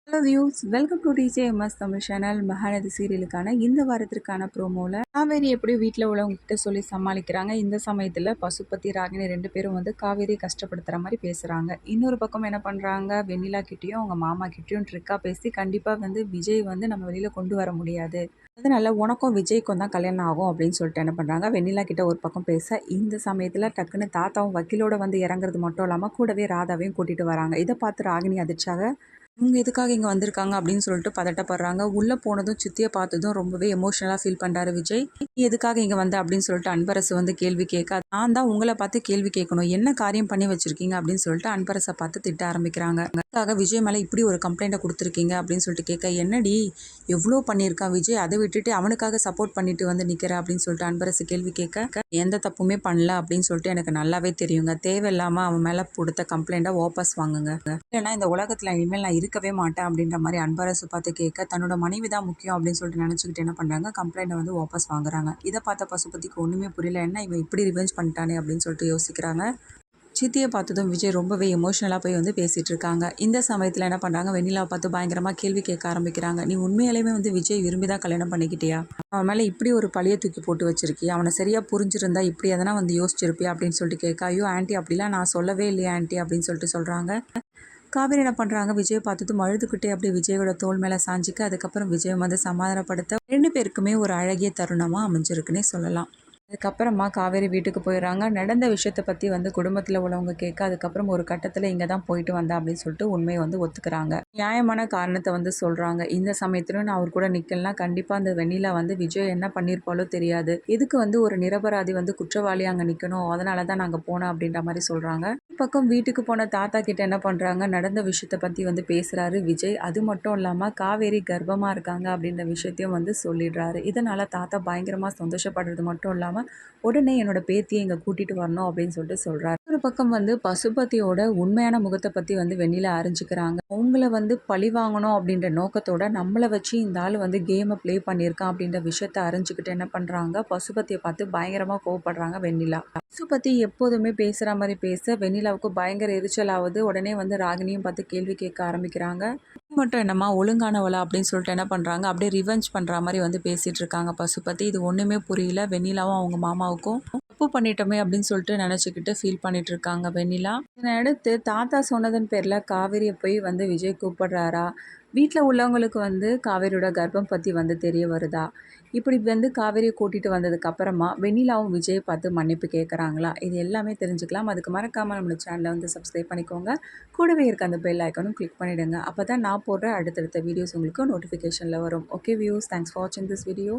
Hello views welcome to DJMS Tamil channel. Mahanadhi சீரியலுக்கான இந்த வாரத்திற்கான ப்ரோமோவில் காவேரி எப்படி வீட்டில் உள்ளவங்க கிட்ட சொல்லி சமாளிக்கிறாங்க. இந்த சமயத்தில் பசுபதி ராகினி 2 பேரும் வந்து காவேரி கஷ்டப்படுத்துகிற மாதிரி பேசுகிறாங்க. இன்னொரு பக்கம் என்ன பண்ணுறாங்க, வெண்ணிலா கிட்டேயும் அவங்க மாமா கிட்டேயும் ட்ரிக்காக பேசி கண்டிப்பாக வந்து விஜய் வந்து நம்ம வெளியில் கொண்டு வர முடியாது, அதனால உனக்கும் விஜய்க்கும் தான் கல்யாணம் ஆகும் அப்படின்னு சொல்லிட்டு என்ன பண்ணுறாங்க, வெண்ணிலா கிட்ட ஒரு பக்கம் பேச இந்த சமயத்தில் டக்குன்னு தாத்தாவும் வக்கீலோட வந்து இறங்குறது மட்டும் இல்லாமல் கூடவே ராதாவையும் கூட்டிகிட்டு வராங்க. இதை பார்த்து ராகினி அதிர்ச்சாக இவங்க எதுக்காக இங்கே வந்திருக்காங்க அப்படின்னு சொல்லிட்டு பதட்டப்படுறாங்க. உள்ளே போனதும் சித்தியை பார்த்ததும் ரொம்பவே எமோஷனலாக ஃபீல் பண்ணுறாரு விஜய். நீ எதுக்காக இங்கே வந்த அப்படின்னு சொல்லிட்டு அன்பரசு வந்து கேள்வி கேட்க, நான் தான் உங்களை பார்த்து கேள்வி கேட்கணும், என்ன காரியம் பண்ணி வச்சிருக்கீங்க அப்படின்னு சொல்லிட்டு அன்பரசை பார்த்து திட்ட ஆரம்பிக்கிறாங்க. அதுக்காக விஜய் மேலே இப்படி ஒரு கம்ப்ளைண்ட்டை கொடுத்துருக்கீங்க அப்படின்னு சொல்லிட்டு கேட்க, என்னடி எவ்வளோ பண்ணியிருக்கான் விஜய், அதை விட்டுட்டு அவனுக்காக சப்போர்ட் பண்ணிட்டு வந்து நிற்கிற அப்படின்னு சொல்லிட்டு அன்பரசு கேள்வி கேட்க, எந்த தப்புமே பண்ணல அப்படின்னு சொல்லிட்டு எனக்கு நல்லாவே தெரியுங்க, தேவையில்லாமல் அவன் மேலே கொடுத்த கம்ப்ளைண்ட்டை வாபஸ் வாங்குங்க, இல்லைன்னா இந்த உலகத்தில் இனிமேல் நான் இருக்கவே மாட்டேன் அப்படின்ற மாதிரி அன்பரசு பார்த்து கேட்க, தன்னோட மனைவி தான் முக்கியம் அப்படின்னு சொல்லிட்டு நினச்சிக்கிட்டு என்ன பண்ணுறாங்க, கம்ப்ளைண்ட்டை வந்து வாபஸ் வாங்குறாங்க. இதை பார்த்த பசுபதிக்கு ஒன்றுமே புரியல, என்ன இவன் இப்படி ரிவெஞ்ச் பண்ணிட்டானே அப்படின்னு சொல்லிட்டு யோசிக்கிறாங்க. சித்தியை பார்த்ததும் விஜய் ரொம்பவே எமோஷ்னலாக போய் வந்து பேசிகிட்டு இருக்காங்க. இந்த சமயத்தில் என்ன பண்ணுறாங்க, வெண்ணிலாவை பார்த்து பயங்கரமாக கேள்வி கேட்க ஆரம்பிக்கிறாங்க. நீ உண்மையிலேயுமே வந்து விஜய் விரும்பி தான் கல்யாணம் பண்ணிக்கிட்டியா, அவன் மேலே இப்படி ஒரு பழியை தூக்கி போட்டு வச்சிருக்கியா, அவனை சரியாக புரிஞ்சிருந்தா இப்படி எதனா வந்து யோசிச்சிருப்பியா அப்படின்னு சொல்லிட்டு கேட்க, ஐயோ ஆன்ட்டி அப்படிலாம் நான் சொல்லவே இல்லையா ஆன்ட்டி அப்படின்னு சொல்லிட்டு சொல்கிறாங்க. காவேரி என்ன பண்ணுறாங்க, விஜயை பார்த்துட்டு அழுதுகிட்டே அப்படியே விஜயோட தோள் மேலே சாஞ்சிக்க, அதுக்கப்புறம் விஜயம் வந்து சமாதானப்படுத்த 2 பேருக்குமே ஒரு அழகிய தருணமாக அமைஞ்சிருக்குன்னே சொல்லலாம். அதுக்கப்புறமா காவேரி வீட்டுக்கு போயிடுறாங்க. நடந்த விஷயத்தை பற்றி வந்து குடும்பத்தில் உள்ளவங்க கேட்க, அதுக்கப்புறம் ஒரு கட்டத்தில் இங்கே தான் போயிட்டு வந்தேன் அப்படின்னு சொல்லிட்டு உண்மையை வந்து ஒத்துக்கிறாங்க. நியாயமான காரணத்தை வந்து சொல்கிறாங்க. இந்த சமயத்திலும் நான் அவர் கூட நிற்கலனா கண்டிப்பாக அந்த வெண்ணிலா வந்து விஜய் என்ன பண்ணியிருப்பாலோ தெரியாது, இதுக்கு வந்து ஒரு நிரபராதி வந்து குற்றவாளி அங்கே நிற்கணும், அதனால தான் நாங்கள் போனோம் அப்படின்ற மாதிரி சொல்கிறாங்க. பக்கம் வீட்டுக்கு போன தாத்தா கிட்ட என்ன பண்ணுறாங்க, நடந்த விஷயத்தை பற்றி வந்து பேசுகிறாரு விஜய். அது மட்டும் இல்லாமல் காவேரி கர்ப்பமாக இருக்காங்க அப்படின்ற விஷயத்தையும் வந்து சொல்லிடுறாரு. இதனால் தாத்தா பயங்கரமாக சந்தோஷப்படுறது மட்டும் இல்லாமல் உடனே என்னோட பேத்தியை இங்கே கூட்டிகிட்டு வரணும் அப்படின்னு சொல்லிட்டு சொல்கிறாரு. ஒரு பக்கம் வந்து பசுபதியோட உண்மையான முகத்தை பற்றி வந்து வெண்ணிலா அறிஞ்சிக்கிறாங்க. அவங்கள வந்து பழி வாங்கணும் அப்படின்ற நோக்கத்தோட நம்மளை வச்சு இந்த ஆள் வந்து கேமை ப்ளே பண்ணியிருக்கான் அப்படின்ற விஷயத்த அறிஞ்சிக்கிட்டு என்ன பண்ணுறாங்க, பசுபதியை பார்த்து பயங்கரமாக கோவப்படுறாங்க வெண்ணிலா. பசுபதி எப்போதுமே பேசுகிற மாதிரி பேச வெண்ணிலாவுக்கு பயங்கர எரிச்சல் ஆகுது. உடனே வந்து ராகினியும் பார்த்து கேள்வி கேட்க ஆரம்பிக்கிறாங்க. மட்டும் என்னம்மா ஒழுங்கானவளா அப்படின்னு சொல்லிட்டு என்ன பண்ணுறாங்க, அப்படியே ரிவெஞ்ச் பண்ணுற மாதிரி வந்து பேசிகிட்டு இருக்காங்க பசுபதி. இது ஒன்றுமே புரியல வெண்ணிலாவும் அவங்க மாமாவுக்கும். தப்பு பண்ணிட்டோமே அப்படின்னு சொல்லிட்டு நினச்சிக்கிட்டு ஃபீல் பண்ணிட்டு இருக்காங்க வெண்ணிலா. இதை அடுத்து தாத்தா சொன்னதன் பேரில் காவேரியை போய் வந்து விஜய் கூப்பிடுறாரா, வீட்டில் உள்ளவங்களுக்கு வந்து காவேரியோட கர்ப்பம் பற்றி வந்து தெரிய வருதா, இப்படி வந்து காவேரியை கூட்டிகிட்டு வந்ததுக்கு அப்புறமா வெண்ணிலாவும் விஜய் பார்த்து மன்னிப்பு கேட்குறாங்களா, இது எல்லாமே தெரிஞ்சுக்கலாம். அதுக்கு மறக்காமல் நம்மளோட சேனலை வந்து சப்ஸ்கிரைப் பண்ணிக்கோங்க. கூடவே இருக்க அந்த பெல் ஐக்கானும் கிளிக் பண்ணிவிடுங்க. அப்போ தான் நான் போடுற அடுத்தடுத்த வீடியோஸ் உங்களுக்கு நோட்டிஃபிகேஷனில் வரும். ஓகே வியூஸ், தேங்க்ஸ் ஃபார் வாட்சிங் திஸ் வீடியோ.